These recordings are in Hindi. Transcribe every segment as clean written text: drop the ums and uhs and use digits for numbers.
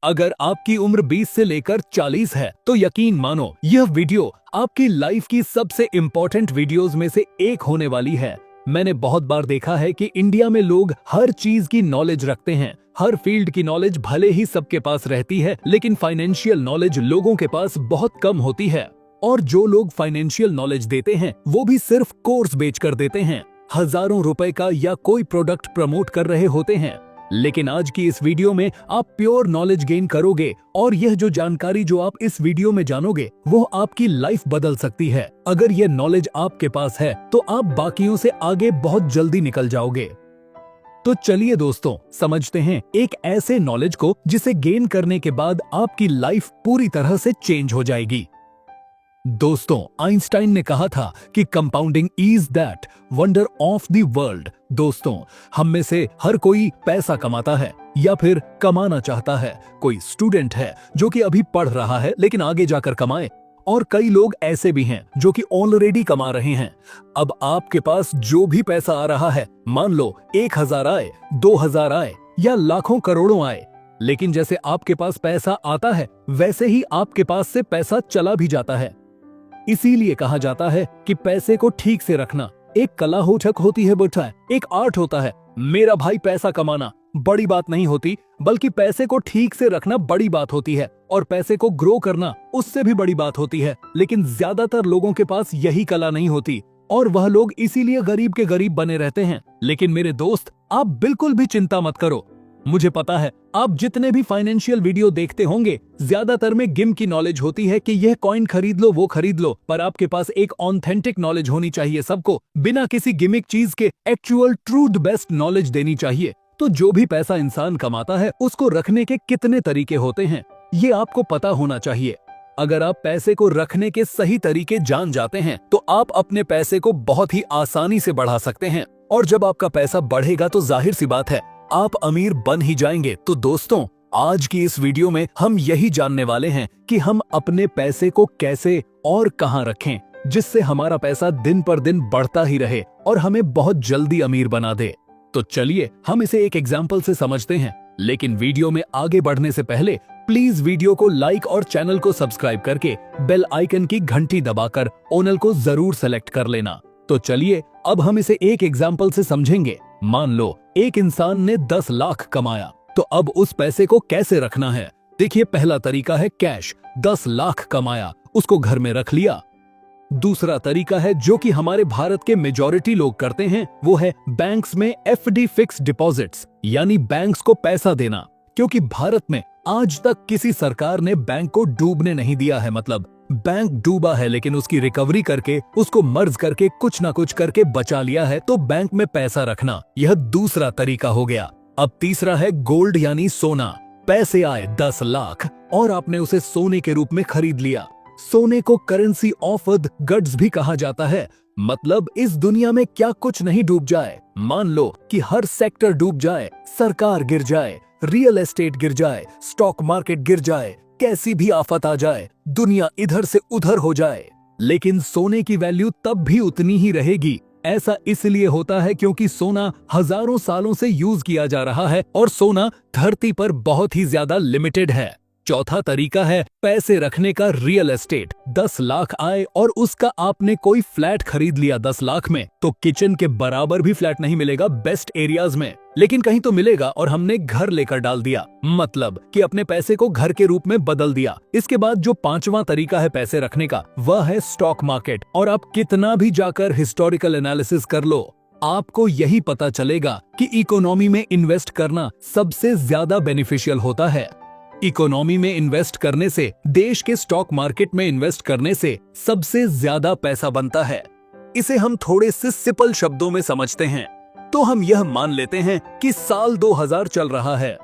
अगर आपकी उम्र 20 से लेकर 40 है तो यकीन मानो यह वीडियो आपकी लाइफ की सबसे इम्पोर्टेंट वीडियोस में से एक होने वाली है। मैंने बहुत बार देखा है कि इंडिया में लोग हर चीज की नॉलेज रखते हैं, हर फील्ड की नॉलेज भले ही सबके पास रहती है, लेकिन फाइनेंशियल नॉलेज लोगों के पास बहुत कम होती है। और जो लोग फाइनेंशियल नॉलेज देते हैं वो भी सिर्फ कोर्स बेचकर देते हैं, हजारों रुपए का या कोई प्रोडक्ट प्रमोट कर रहे होते हैं। लेकिन आज की इस वीडियो में आप प्योर नॉलेज गेन करोगे और यह जो जानकारी जो आप इस वीडियो में जानोगे वो आपकी लाइफ बदल सकती है। अगर यह नॉलेज आपके पास है तो आप बाकियों से आगे बहुत जल्दी निकल जाओगे। तो चलिए दोस्तों, समझते हैं एक ऐसे नॉलेज को जिसे गेन करने के बाद आपकी लाइफ पूरी तरह से चेंज हो जाएगी। दोस्तों, आइंस्टाइन ने कहा था कि compounding is that wonder of the world. दोस्तों, हम में से हर कोई पैसा कमाता है या फिर कमाना चाहता है। कोई स्टूडेंट है जो कि अभी पढ़ रहा है लेकिन आगे जाकर कमाए, और कई लोग ऐसे भी हैं जो कि ऑलरेडी कमा रहे हैं। अब आपके पास जो भी पैसा आ रहा है, मान लो 1000 आए, 2000 आए या लाखों करोड़ों आए, लेकिन जैसे आपके पास पैसा आता है वैसे ही आपके पास से पैसा चला भी जाता है। इसीलिए कहा जाता है कि पैसे को ठीक से रखना एक कला हो होती है बेटा, एक आर्ट होता है। मेरा भाई, पैसा कमाना बड़ी बात नहीं होती, बल्कि पैसे को ठीक से रखना बड़ी बात होती है, और पैसे को ग्रो करना उससे भी बड़ी बात होती है। लेकिन ज्यादातर लोगों के पास यही कला नहीं होती और वह लोग इसीलिए गरीब के गरीब बने रहते हैं। लेकिन मेरे दोस्त, आप बिल्कुल भी चिंता मत करो। मुझे पता है आप जितने भी फाइनेंशियल वीडियो देखते होंगे, ज्यादातर में गिम की नॉलेज होती है कि यह कॉइन खरीद लो, वो खरीद लो, पर आपके पास एक ऑथेंटिक नॉलेज होनी चाहिए। सबको बिना किसी गिमिक चीज के एक्चुअल ट्रूथ बेस्ट नॉलेज देनी चाहिए। तो जो भी पैसा इंसान कमाता है उसको रखने के कितने तरीके होते हैं ये आपको पता होना चाहिए। अगर आप पैसे को रखने के सही तरीके जान जाते हैं तो आप अपने पैसे को बहुत ही आसानी से बढ़ा सकते हैं, और जब आपका पैसा बढ़ेगा तो जाहिर सी बात है आप अमीर बन ही जाएंगे। तो दोस्तों, आज की इस वीडियो में हम यही जानने वाले हैं कि हम अपने पैसे को कैसे और कहां रखें जिससे हमारा पैसा दिन पर दिन बढ़ता ही रहे और हमें बहुत जल्दी अमीर बना दे। तो चलिए हम इसे एक एग्जाम्पल से समझते हैं। लेकिन वीडियो में आगे बढ़ने से पहले प्लीज वीडियो को लाइक और चैनल को सब्सक्राइब करके बेल आइकन की घंटी दबाकर ओनल को जरूर सेलेक्ट कर लेना। तो चलिए अब हम इसे एक एग्जाम्पल से समझेंगे। मान लो एक इंसान ने 10 लाख कमाया, तो अब उस पैसे को कैसे रखना है। देखिए, पहला तरीका है कैश। 10 लाख कमाया, उसको घर में रख लिया। दूसरा तरीका है जो कि हमारे भारत के मेजॉरिटी लोग करते हैं, वो है बैंक्स में एफडी फिक्स डिपॉजिट्स, यानी बैंक्स को पैसा देना। क्योंकि भारत में आज तक किसी सरकार ने बैंक को डूबने नहीं दिया है। मतलब बैंक डूबा है लेकिन उसकी रिकवरी करके, उसको मर्ज करके, कुछ ना कुछ करके बचा लिया है। तो बैंक में पैसा रखना यह दूसरा तरीका हो गया। अब तीसरा है गोल्ड यानी सोना। पैसे आए 10 लाख और आपने उसे सोने के रूप में खरीद लिया। सोने को करेंसी ऑफ द गड्स भी कहा जाता है। मतलब इस दुनिया में क्या कुछ नहीं डूब जाए। मान लो कि हर सेक्टर डूब जाए, सरकार गिर जाए, रियल एस्टेट गिर जाए, स्टॉक मार्केट गिर जाए, कैसी भी आफत आ जाए, दुनिया इधर से उधर हो जाए, लेकिन सोने की वैल्यू तब भी उतनी ही रहेगी। ऐसा इसलिए होता है क्योंकि सोना हजारों सालों से यूज किया जा रहा है और सोना धरती पर बहुत ही ज्यादा लिमिटेड है। चौथा तरीका है पैसे रखने का रियल एस्टेट। 10 लाख आए और उसका आपने कोई फ्लैट खरीद लिया 10 लाख में, तो किचन के बराबर भी फ्लैट नहीं मिलेगा बेस्ट एरियाज में, लेकिन कहीं तो मिलेगा, और हमने घर लेकर डाल दिया। मतलब कि अपने पैसे को घर के रूप में बदल दिया। इसके बाद जो पांचवा तरीका है पैसे रखने का, वह है स्टॉक मार्केट। और आप कितना भी जाकर हिस्टोरिकल एनालिसिस कर लो, आपको यही पता चलेगा कि इकोनॉमी में इन्वेस्ट करना सबसे ज्यादा बेनिफिशियल होता है। इकोनॉमी में इन्वेस्ट करने से, देश के स्टॉक मार्केट में इन्वेस्ट करने से सबसे ज्यादा पैसा बनता है। इसे हम थोड़े से सिंपल शब्दों में समझते हैं तो हम यह मान लेते हैं कि साल 2000 चल रहा है।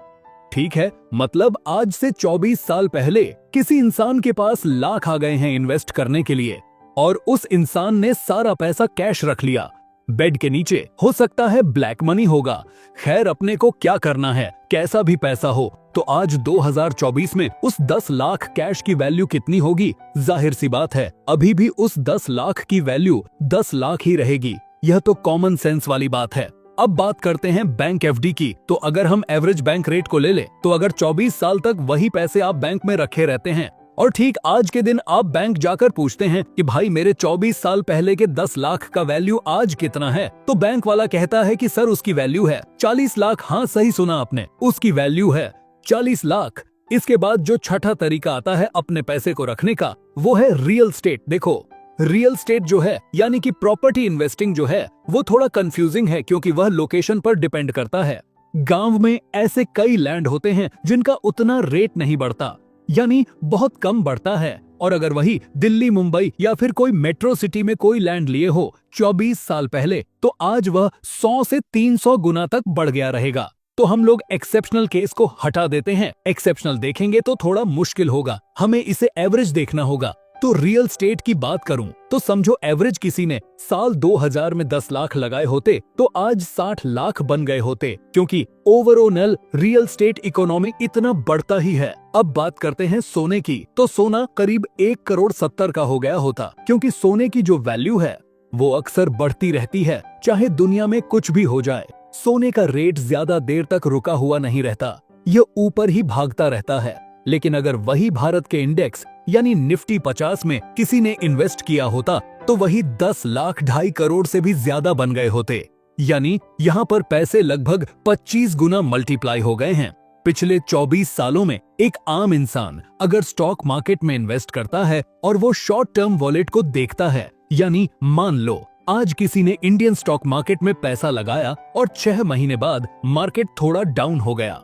ठीक है, मतलब आज से 24 साल पहले किसी इंसान के पास लाख आ गए हैं इन्वेस्ट करने के लिए, और उस इंसान ने सारा पैसा कैश रख लिया। बेड के नीचे हो सकता है ब्लैक मनी होगा। खैर, अपने को क्या करना है, कैसा भी पैसा हो। तो आज 2024 में उस 10 लाख कैश की वैल्यू कितनी होगी? जाहिर सी बात है अभी भी उस 10 लाख की वैल्यू 10 लाख ही रहेगी। यह तो कॉमन सेंस वाली बात है। अब बात करते हैं बैंक एफडी की। तो अगर हम एवरेज बैंक रेट को ले ले तो अगर 24 साल तक वही पैसे आप बैंक में रखे रहते हैं और ठीक आज के दिन आप बैंक जाकर पूछते हैं कि भाई मेरे 24 साल पहले के 10 लाख का वैल्यू आज कितना है, तो बैंक वाला कहता है कि सर उसकी वैल्यू है 40 लाख। हाँ सही सुना आपने, उसकी वैल्यू है 40 लाख। इसके बाद जो छठा तरीका आता है अपने पैसे को रखने का, वो है रियल स्टेट। देखो रियल स्टेट जो है यानी कि प्रॉपर्टी इन्वेस्टिंग जो है वो थोड़ा कंफ्यूजिंग है क्योंकि वह लोकेशन पर डिपेंड करता है। गांव में ऐसे कई लैंड होते हैं जिनका उतना रेट नहीं बढ़ता, यानी बहुत कम बढ़ता है, और अगर वही दिल्ली मुंबई या फिर कोई मेट्रो सिटी में कोई लैंड लिए हो 24 साल पहले, तो आज वह 100 से 300 गुना तक बढ़ गया रहेगा। तो हम लोग एक्सेप्शनल केस को हटा देते हैं। एक्सेप्शनल देखेंगे तो थोड़ा मुश्किल होगा, हमें इसे एवरेज देखना होगा। तो रियल स्टेट की बात करूं तो समझो एवरेज किसी ने साल 2000 में 10 लाख लगाए होते तो आज 60 लाख बन गए होते, क्योंकि ओवरऑल रियल स्टेट इकोनॉमी इतना बढ़ता ही है। अब बात करते हैं सोने की। तो सोना करीब 1 करोड़ 70 का हो गया होता, क्योंकि सोने की जो वैल्यू है वो अक्सर बढ़ती रहती है, चाहे दुनिया में कुछ भी हो जाए। सोने का रेट ज्यादा देर तक रुका हुआ नहीं रहता, यह ऊपर ही भागता रहता है। लेकिन अगर वही भारत के इंडेक्स यानी निफ्टी 50 में किसी ने इन्वेस्ट किया होता तो वही 10 लाख 2.5 करोड़ से भी ज्यादा बन गए होते, यानी यहाँ पर पैसे लगभग 25 गुना मल्टीप्लाई हो गए हैं। पिछले 24 सालों में एक आम इंसान अगर स्टॉक मार्केट में इन्वेस्ट करता है और वो शॉर्ट टर्म वॉलेट को देखता है, यानी मान लो आज किसी ने इंडियन स्टॉक मार्केट में पैसा लगाया और 6 महीने बाद मार्केट थोड़ा डाउन हो गया,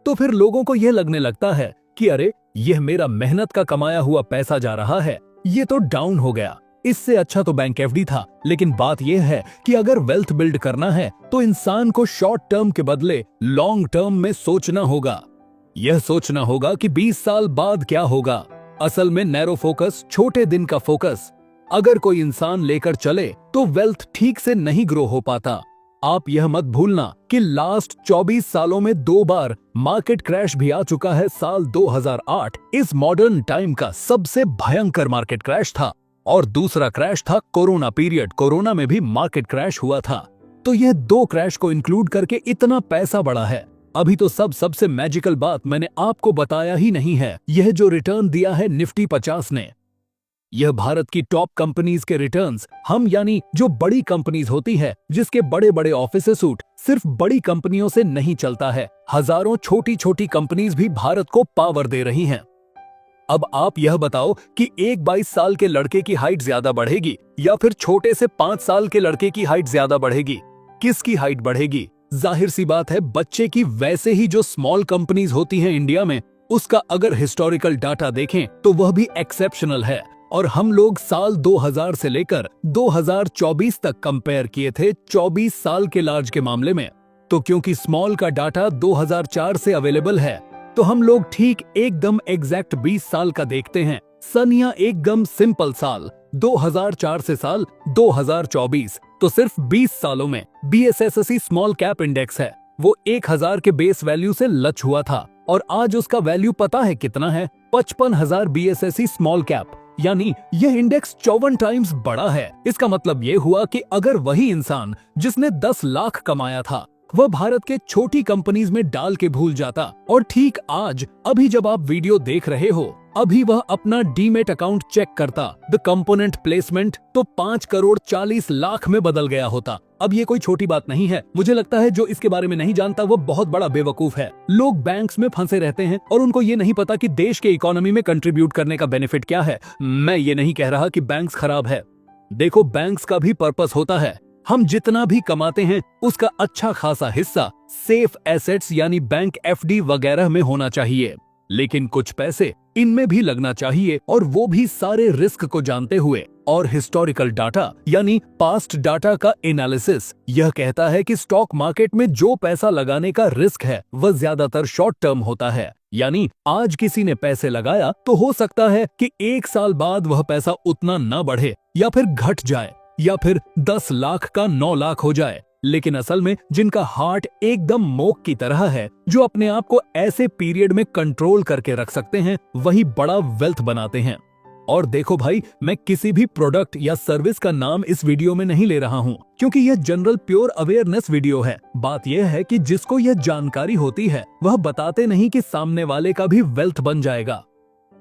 तो फिर लोगों को यह लगने लगता है कि अरे यह मेरा मेहनत का कमाया हुआ पैसा जा रहा है, ये तो डाउन हो गया, इससे अच्छा तो बैंक एफडी था। लेकिन बात यह है कि अगर वेल्थ बिल्ड करना है तो इंसान को शॉर्ट टर्म के बदले लॉन्ग टर्म में सोचना होगा। यह सोचना होगा कि 20 साल बाद क्या होगा। असल में नैरो फोकस, छोटे दिन का फोकस अगर कोई इंसान लेकर चले तो वेल्थ ठीक से नहीं ग्रो हो पाता। आप यह मत भूलना कि लास्ट 24 सालों में 2 बार मार्केट क्रैश भी आ चुका है। साल 2008 इस मॉडर्न टाइम का सबसे भयंकर मार्केट क्रैश था और दूसरा क्रैश था कोरोना पीरियड। कोरोना में भी मार्केट क्रैश हुआ था। तो यह 2 क्रैश को इंक्लूड करके इतना पैसा बढ़ा है। अभी तो सबसे मैजिकल बात मैंने आपको बताया ही नहीं है, यह जो रिटर्न दिया है निफ्टी 50 ने। यह भारत की टॉप कंपनीज के रिटर्न्स, हम यानी जो बड़ी कंपनीज होती है जिसके बड़े बड़े ऑफिसेस सिर्फ बड़ी कंपनियों से नहीं चलता है, हजारों छोटी छोटी कंपनीज भी भारत को पावर दे रही हैं। अब आप यह बताओ कि एक 22 साल के लड़के की हाइट ज्यादा बढ़ेगी या फिर छोटे से 5 साल के लड़के की हाइट ज्यादा बढ़ेगी? किसकी हाइट बढ़ेगी? जाहिर सी बात है बच्चे की। वैसे ही जो स्मॉल कंपनीज होती हैं इंडिया में, उसका अगर हिस्टोरिकल डाटा देखें तो वह भी एक्सेप्शनल है। और हम लोग साल 2000 से लेकर 2024 तक कंपेयर किए थे 24 साल के लार्ज के मामले में। तो क्योंकि स्मॉल का डाटा 2004 से अवेलेबल है, तो हम लोग ठीक एकदम एग्जैक्ट 20 साल का देखते हैं। सन या एकदम सिंपल साल 2004 से साल 2024, तो सिर्फ 20 सालों में BSSC स्मॉल कैप इंडेक्स है वो 1000 के बेस वैल्यू से लच हुआ था और आज उसका वैल्यू पता है कितना है? 55,000 BSSC स्मॉल कैप, यानी यह इंडेक्स 54 टाइम्स बड़ा है। इसका मतलब यह हुआ कि अगर वही इंसान जिसने 10 लाख कमाया था वह भारत के छोटी कंपनीज में डाल के भूल जाता और ठीक आज अभी जब आप वीडियो देख रहे हो अभी वह अपना डीमेट अकाउंट चेक करता, द कंपोनेंट प्लेसमेंट तो 5 करोड़ 40 लाख में बदल गया होता। अब ये कोई छोटी बात नहीं है। मुझे लगता है जो इसके बारे में नहीं जानता वो बहुत बड़ा बेवकूफ है। लोग बैंक्स में फंसे रहते हैं और उनको ये नहीं पता कि देश के इकोनॉमी में कंट्रीब्यूट करने का बेनिफिट क्या है। मैं ये नहीं कह रहा कि बैंक्स खराब है। देखो बैंक्स का भी पर्पस होता है। हम जितना भी कमाते हैं उसका अच्छा खासा हिस्सा सेफ एसेट्स यानी बैंक एफडी वगैरह में होना चाहिए, लेकिन कुछ पैसे इनमें भी लगना चाहिए और वो भी सारे रिस्क को जानते हुए। और हिस्टोरिकल डाटा यानी पास्ट डाटा का एनालिसिस यह कहता है कि स्टॉक मार्केट में जो पैसा लगाने का रिस्क है वह ज्यादातर शॉर्ट टर्म होता है। यानी आज किसी ने पैसे लगाया तो हो सकता है कि 1 साल बाद वह पैसा उतना न बढ़े या फिर घट जाए या फिर 10 लाख का 9 लाख हो जाए। लेकिन असल में जिनका हार्ट एकदम मोक की तरह है, जो अपने आप को ऐसे पीरियड में कंट्रोल करके रख सकते हैं, वही बड़ा वेल्थ बनाते हैं। और देखो भाई, मैं किसी भी प्रोडक्ट या सर्विस का नाम इस वीडियो में नहीं ले रहा हूँ, क्योंकि यह जनरल प्योर अवेयरनेस वीडियो है। बात यह है कि जिसको यह जानकारी होती है वह बताते नहीं कि सामने वाले का भी वेल्थ बन जाएगा।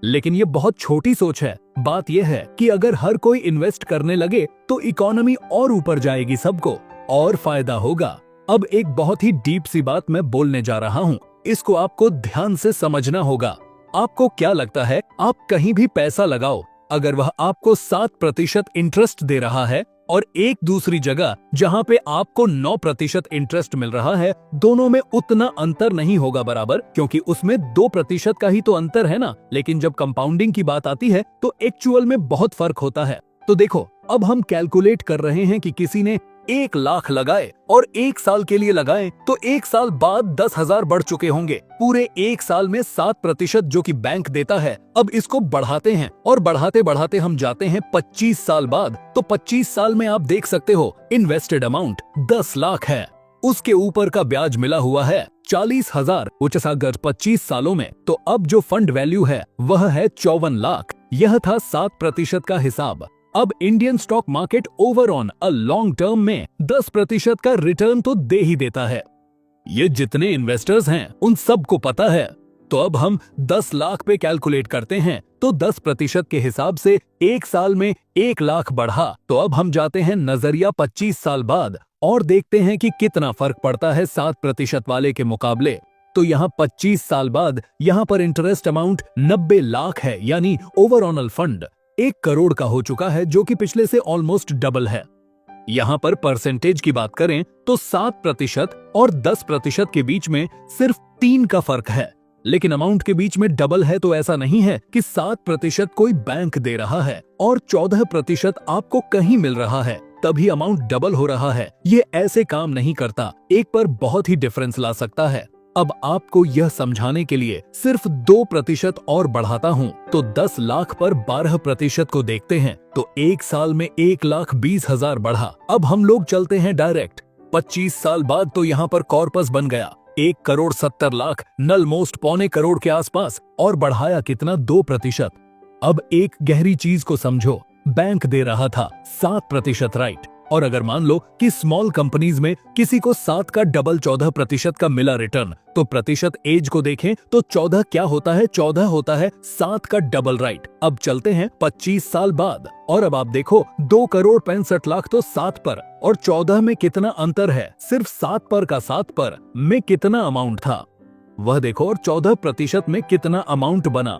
लेकिन ये बहुत छोटी सोच है। बात यह है कि अगर हर कोई इन्वेस्ट करने लगे तो इकोनॉमी और ऊपर जाएगी, सबको और फायदा होगा। अब एक बहुत ही डीप सी बात मैं बोलने जा रहा हूँ, इसको आपको ध्यान से समझना होगा। आपको क्या लगता है, आप कहीं भी पैसा लगाओ, अगर वह आपको 7% इंटरेस्ट दे रहा है और एक दूसरी जगह जहां पे आपको 9% इंटरेस्ट मिल रहा है, दोनों में उतना अंतर नहीं होगा बराबर, क्योंकि उसमें 2% का ही तो अंतर है ना। लेकिन जब कंपाउंडिंग की बात आती है तो एक्चुअल में बहुत फर्क होता है। तो देखो, अब हम कैलकुलेट कर रहे हैं कि किसी ने 1 लाख लगाए और 1 साल के लिए लगाए तो 1 साल बाद 10,000 बढ़ चुके होंगे। पूरे 1 साल में 7% जो कि बैंक देता है। अब इसको बढ़ाते हैं और बढ़ाते बढ़ाते हम जाते हैं 25 साल बाद, तो 25 साल में आप देख सकते हो इन्वेस्टेड अमाउंट 10 लाख है। उसके ऊपर का ब्याज मिला हुआ है 40,000, अगर 25 सालों में, तो अब जो फंड वैल्यू है वह है 54 लाख। यह था 7% का हिसाब। अब Indian stock market over on a long term में 10% का रिटर्न तो दे ही देता है। ये जितने इन्वेस्टर्स हैं उन सबको पता है। तो अब हम 10 लाख पे कैलकुलेट करते हैं तो 10% के हिसाब से 1 साल में 1 लाख बढ़ा। तो अब हम जाते हैं नजरिया 25 साल बाद और देखते हैं कि कितना फर्क पड़ता है 7% वाले के मुकाबले। तो यहाँ 25 साल बाद यहाँ पर इंटरेस्ट अमाउंट 90 लाख है, यानी ओवरऑल फंड 1 करोड़ का हो चुका है, जो कि पिछले से ऑलमोस्ट डबल है। यहाँ पर परसेंटेज की बात करें तो 7% और 10% के बीच में सिर्फ 3 का फर्क है, लेकिन अमाउंट के बीच में डबल है। तो ऐसा नहीं है कि 7% कोई बैंक दे रहा है और 14% आपको कहीं मिल रहा है तभी अमाउंट डबल हो रहा है। ये ऐसे काम नहीं करता, एक पर बहुत ही डिफरेंस ला सकता है। अब आपको यह समझाने के लिए सिर्फ 2% और बढ़ाता हूँ, तो 10 लाख पर 12% को देखते हैं तो 1 साल में 1,20,000 बढ़ा। अब हम लोग चलते हैं डायरेक्ट 25 साल बाद, तो यहाँ पर कॉर्पस बन गया 1,70,00,000, नल मोस्ट 1.25 करोड़ के आसपास, और बढ़ाया कितना, 2%। अब एक गहरी चीज को समझो, बैंक दे रहा था 7%, राइट। और अगर मान लो कि स्मॉल कंपनीज में किसी को 7 का डबल 14% का मिला रिटर्न, तो प्रतिशत एज को देखें तो 14 क्या होता है, 14 होता है 7 का डबल, राइट। अब चलते हैं 25 साल बाद और अब आप देखो 2,65,00,000 तो 7 पर और 14 में कितना अंतर है। सिर्फ 7 पर का 7 पर में कितना अमाउंट था वह देखो, और 14% में कितना अमाउंट बना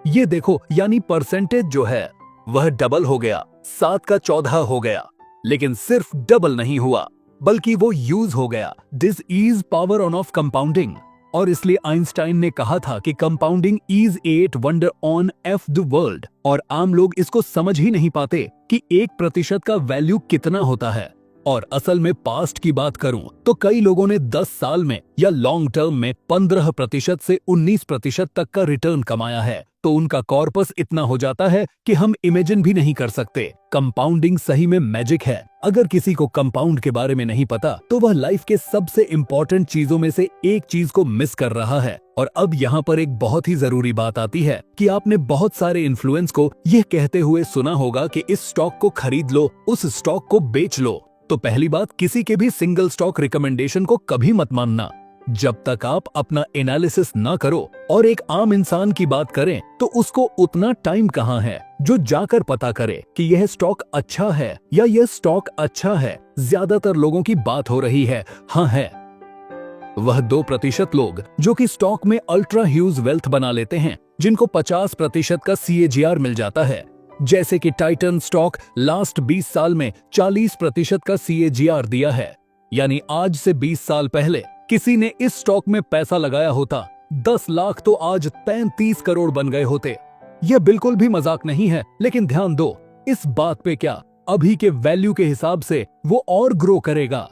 ये देखो। यानी परसेंटेज जो है वह डबल हो गया, 7 का 14 हो गया। लेकिन सिर्फ डबल नहीं हुआ बल्कि वो यूज हो गया। This is power on off compounding. और इसलिए आइंस्टाइन ने कहा था कि compounding is 8 wonder on off the world. और आम लोग इसको समझ ही नहीं पाते कि 1% का वैल्यू कितना होता है। और असल में पास्ट की बात करूं तो कई लोगों ने 10 साल में या लॉन्ग टर्म में 15% से 19% तक का रिटर्न कमाया है। तो उनका कॉर्पस इतना हो जाता है कि हम इमेजिन भी नहीं कर सकते। कंपाउंडिंग सही में मैजिक है। अगर किसी को कंपाउंड के बारे में नहीं पता तो वह लाइफ के सबसे इंपॉर्टेंट चीजों में से एक चीज को मिस कर रहा है। और अब यहाँ पर एक बहुत ही जरूरी बात आती है कि आपने बहुत सारे इन्फ्लुएंस को यह कहते हुए सुना होगा कि इस स्टॉक को खरीद लो, उस स्टॉक को बेच लो। तो पहली बात, किसी के भी सिंगल स्टॉक रिकमेंडेशन को कभी मत मानना जब तक आप अपना एनालिसिस ना करो। और एक आम इंसान की बात करें तो उसको उतना टाइम कहाँ है जो जाकर पता करे कि यह स्टॉक अच्छा है या यह स्टॉक अच्छा है। ज्यादातर लोगों की बात हो रही है, हाँ है वह 2% लोग जो कि स्टॉक में अल्ट्रा ह्यूज वेल्थ बना लेते हैं, जिनको 50% का CAGR मिल जाता है। जैसे कि टाइटन स्टॉक लास्ट 20 साल में 40% का CAGR दिया है। यानी आज से 20 साल पहले किसी ने इस स्टॉक में पैसा लगाया होता 10 लाख तो आज 33 करोड़ बन गए होते। यह बिल्कुल भी मजाक नहीं है। लेकिन ध्यान दो इस बात पे, क्या अभी के वैल्यू के हिसाब से वो और ग्रो करेगा।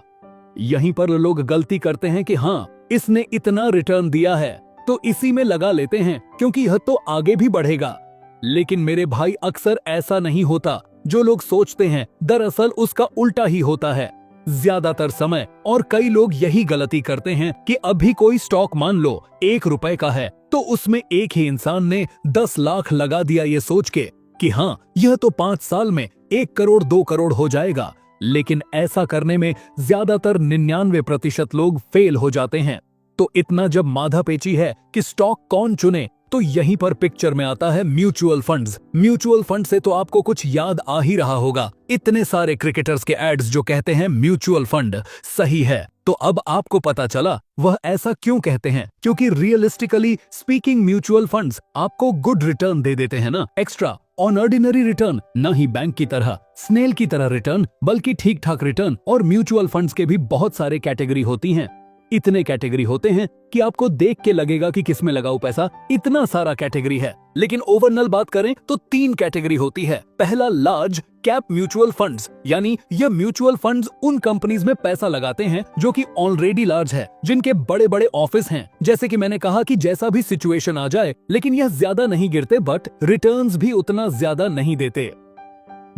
यहीं पर लोग गलती करते हैं कि हाँ इसने इतना रिटर्न दिया है तो इसी में लगा लेते हैं क्योंकि यह तो आगे भी बढ़ेगा। लेकिन मेरे भाई अक्सर ऐसा नहीं होता जो लोग सोचते हैं, दरअसल उसका उल्टा ही होता है ज्यादातर समय। और कई लोग यही गलती करते हैं कि अभी कोई स्टॉक मान लो 1 रुपए का है तो उसमें एक ही इंसान ने 10 लाख लगा दिया, ये सोच के कि हाँ, यह तो 5 साल में 1 करोड़ 2 करोड़ हो जाएगा, लेकिन ऐसा करने में ज्यादातर 99% लोग फेल हो जाते हैं। तो इतना जब माथा पेची है कि स्टॉक कौन चुने, तो यहीं पर पिक्चर में आता है म्यूचुअल फंड्स। म्यूचुअल फंड से तो आपको कुछ याद आ ही रहा होगा, इतने सारे क्रिकेटर्स के एड्स जो कहते हैं म्यूचुअल फंड। सही है, तो अब आपको पता चला वह ऐसा क्यों कहते हैं, क्योंकि रियलिस्टिकली स्पीकिंग म्यूचुअल फंड्स आपको गुड रिटर्न दे देते हैं ना, एक्स्ट्रा ऑन ऑर्डिनरी रिटर्न, न ही बैंक की तरह स्नेल की तरह रिटर्न, बल्कि ठीक ठाक रिटर्न। और म्यूचुअल फंड्स के भी बहुत सारे कैटेगरी होती हैं, इतने कैटेगरी होते हैं कि आपको देख के लगेगा कि किसमें लगाऊं पैसा, इतना सारा कैटेगरी है। लेकिन ओवरऑल बात करें तो 3 कैटेगरी होती है। पहला, लार्ज कैप म्यूचुअल फंड्स, यानी यह म्यूचुअल फंड्स उन कंपनीज में पैसा लगाते हैं जो कि ऑलरेडी लार्ज है, जिनके बड़े बड़े ऑफिस हैं। जैसे कि मैंने कहा कि जैसा भी सिचुएशन आ जाए, लेकिन यह ज्यादा नहीं गिरते, बट रिटर्न्स भी उतना ज्यादा नहीं देते।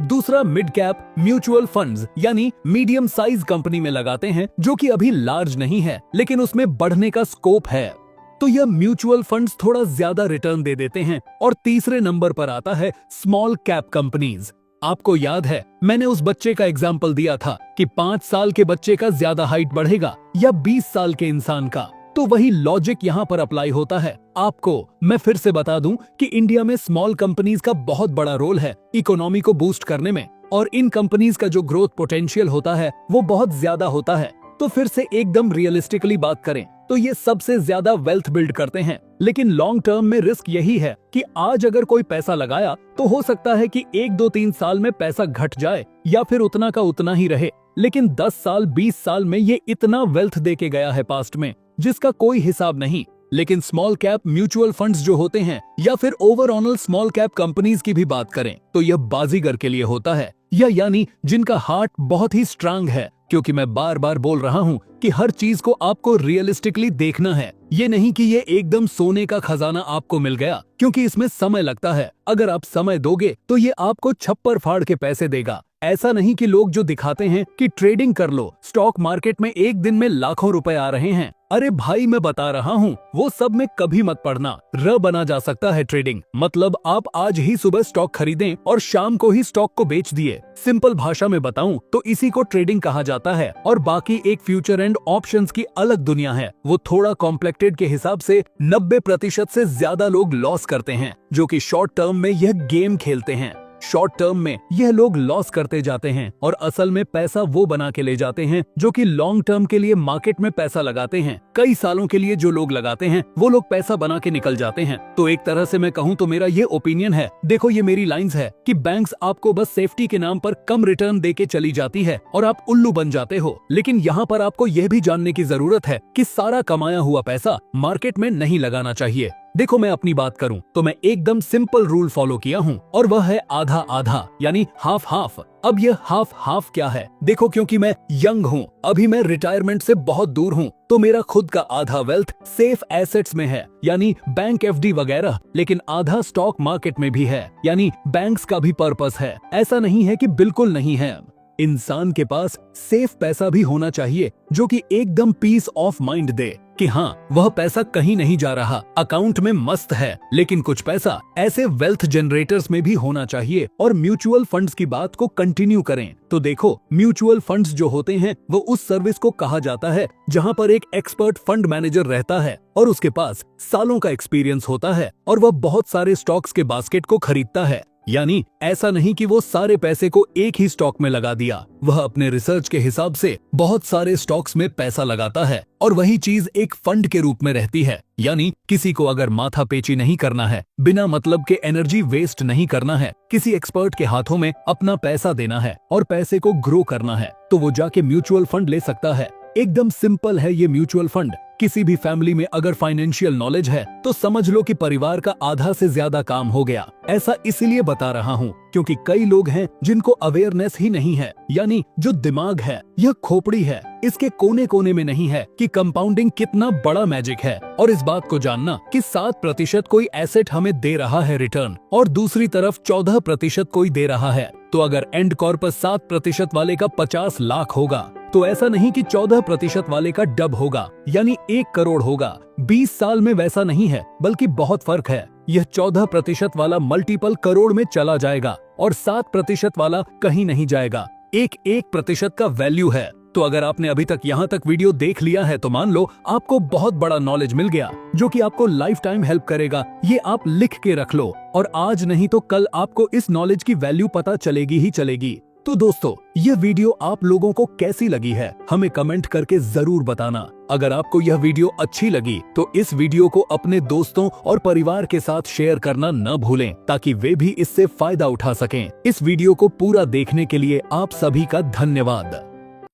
दूसरा, मिड कैप म्यूचुअल फंड्स, यानी मीडियम साइज कंपनी में लगाते हैं जो कि अभी लार्ज नहीं है, लेकिन उसमें बढ़ने का स्कोप है, तो यह म्यूचुअल फंड्स थोड़ा ज्यादा रिटर्न दे देते हैं। और तीसरे नंबर पर आता है स्मॉल कैप कंपनीज। आपको याद है मैंने उस बच्चे का एग्जाम्पल दिया था कि 5 साल के बच्चे का ज्यादा हाइट बढ़ेगा या 20 साल के इंसान का, तो वही लॉजिक यहाँ पर अप्लाई होता है। आपको मैं फिर से बता दूं कि इंडिया में स्मॉल कंपनीज का बहुत बड़ा रोल है इकोनॉमी को बूस्ट करने में, और इन कंपनीज का जो ग्रोथ पोटेंशियल होता है वो बहुत ज्यादा होता है। तो फिर से एकदम रियलिस्टिकली बात करें तो ये सबसे ज्यादा वेल्थ बिल्ड करते हैं, लेकिन लॉन्ग टर्म में रिस्क यही है कि आज अगर कोई पैसा लगाया तो हो सकता है कि 1 2 3 साल में पैसा घट जाए या फिर उतना का उतना ही रहे, लेकिन 10 साल 20 साल में ये इतना वेल्थ दे के गया है पास्ट में जिसका कोई हिसाब नहीं। लेकिन स्मॉल कैप म्यूचुअल फंड्स जो होते हैं या फिर ओवरऑल स्मॉल कैप कंपनीज की भी बात करें तो यह बाजीगर के लिए होता है, या यानी जिनका हार्ट बहुत ही स्ट्रांग है। क्योंकि मैं बार बार बोल रहा हूँ कि हर चीज को आपको रियलिस्टिकली देखना है, ये नहीं कि ये एकदम सोने का खजाना आपको मिल गया, क्योंकि इसमें समय लगता है। अगर आप समय दोगे तो ये आपको छप्पर फाड़ के पैसे देगा। ऐसा नहीं कि लोग जो दिखाते हैं कि ट्रेडिंग कर लो, स्टॉक मार्केट में एक दिन में लाखों रुपए आ रहे हैं। अरे भाई मैं बता रहा हूँ वो सब में कभी मत पड़ना, र बना जा सकता है ट्रेडिंग। मतलब आप आज ही सुबह स्टॉक खरीदें और शाम को ही स्टॉक को बेच दिए। सिंपल भाषा में बताऊं तो इसी को ट्रेडिंग कहा जाता है। और बाकी एक फ्यूचर एंड ऑप्शंस की अलग दुनिया है, वो थोड़ा कॉम्प्लेक्टेड के हिसाब से 90% से ज्यादा लोग लॉस करते हैं, जो कि शॉर्ट टर्म में यह गेम खेलते हैं। शॉर्ट टर्म में यह लोग लॉस करते जाते हैं और असल में पैसा वो बना के ले जाते हैं जो कि लॉन्ग टर्म के लिए मार्केट में पैसा लगाते हैं। कई सालों के लिए जो लोग लगाते हैं वो लोग पैसा बना के निकल जाते हैं। तो एक तरह से मैं कहूँ तो मेरा ये ओपिनियन है, देखो ये मेरी लाइंस है कि बैंक्स आपको बस सेफ्टी के नाम पर कम रिटर्न दे के चली जाती है और आप उल्लू बन जाते हो। लेकिन यहाँ पर आपको यह भी जानने की जरूरत है कि सारा कमाया हुआ पैसा मार्केट में नहीं लगाना चाहिए। देखो मैं अपनी बात करूं तो मैं एकदम सिंपल रूल फॉलो किया हूं और वह है आधा आधा, यानी हाफ हाफ। अब यह हाफ हाफ क्या है? देखो क्योंकि मैं यंग हूं, अभी मैं रिटायरमेंट से बहुत दूर हूं, तो मेरा खुद का आधा वेल्थ सेफ एसेट्स में है, यानी बैंक एफडी वगैरह, लेकिन आधा स्टॉक मार्केट में भी है, यानी बैंक्स का भी पर्पस है। ऐसा नहीं है कि बिल्कुल नहीं है। इंसान के पास सेफ पैसा भी होना चाहिए जो कि एकदम पीस ऑफ माइंड दे कि हाँ वह पैसा कहीं नहीं जा रहा, अकाउंट में मस्त है। लेकिन कुछ पैसा ऐसे वेल्थ जनरेटर्स में भी होना चाहिए। और म्यूचुअल फंड्स की बात को कंटिन्यू करें तो देखो म्यूचुअल फंड्स जो होते हैं वो उस सर्विस को कहा जाता है जहाँ पर एक एक्सपर्ट फंड मैनेजर रहता है और उसके पास सालों का एक्सपीरियंस होता है और वह बहुत सारे स्टॉक्स के बास्केट को खरीदता है। यानी ऐसा नहीं कि वो सारे पैसे को एक ही स्टॉक में लगा दिया, वह अपने रिसर्च के हिसाब से बहुत सारे स्टॉक्स में पैसा लगाता है और वही चीज एक फंड के रूप में रहती है। यानी किसी को अगर माथा पेची नहीं करना है, बिना मतलब के एनर्जी वेस्ट नहीं करना है, किसी एक्सपर्ट के हाथों में अपना पैसा देना है और पैसे को ग्रो करना है, तो वो जाके म्यूचुअल फंड ले सकता है। एकदम सिंपल है ये म्यूचुअल फंड। किसी भी फैमिली में अगर फाइनेंशियल नॉलेज है तो समझ लो कि परिवार का आधा से ज्यादा काम हो गया। ऐसा इसलिए बता रहा हूँ क्योंकि कई लोग हैं जिनको अवेयरनेस ही नहीं है, यानी जो दिमाग है यह खोपड़ी है, इसके कोने कोने में नहीं है कि कंपाउंडिंग कितना बड़ा मैजिक है। और इस बात को जानना कि 7% कोई एसेट हमें दे रहा है रिटर्न और दूसरी तरफ 14% कोई दे रहा है, तो अगर एंड कॉर्पस 7% वाले का 50 लाख होगा तो ऐसा नहीं कि 14% वाले का डब होगा यानी 1 करोड़ होगा। 20 साल में वैसा नहीं है, बल्कि बहुत फर्क है। यह 14% वाला मल्टीपल करोड़ में चला जाएगा और 7% वाला कहीं नहीं जाएगा। 1% का वैल्यू है। तो अगर आपने अभी तक यहाँ तक वीडियो देख लिया है तो मान लो आपको बहुत बड़ा नॉलेज मिल गया, जो कि आपको लाइफ टाइम हेल्प करेगा। ये आप लिख के रख लो और आज नहीं तो कल आपको इस नॉलेज की वैल्यू पता चलेगी ही चलेगी। तो दोस्तों, यह वीडियो आप लोगों को कैसी लगी है हमें कमेंट करके जरूर बताना। अगर आपको यह वीडियो अच्छी लगी तो इस वीडियो को अपने दोस्तों और परिवार के साथ शेयर करना न भूलें, ताकि वे भी इससे फायदा उठा सकें। इस वीडियो को पूरा देखने के लिए आप सभी का धन्यवाद।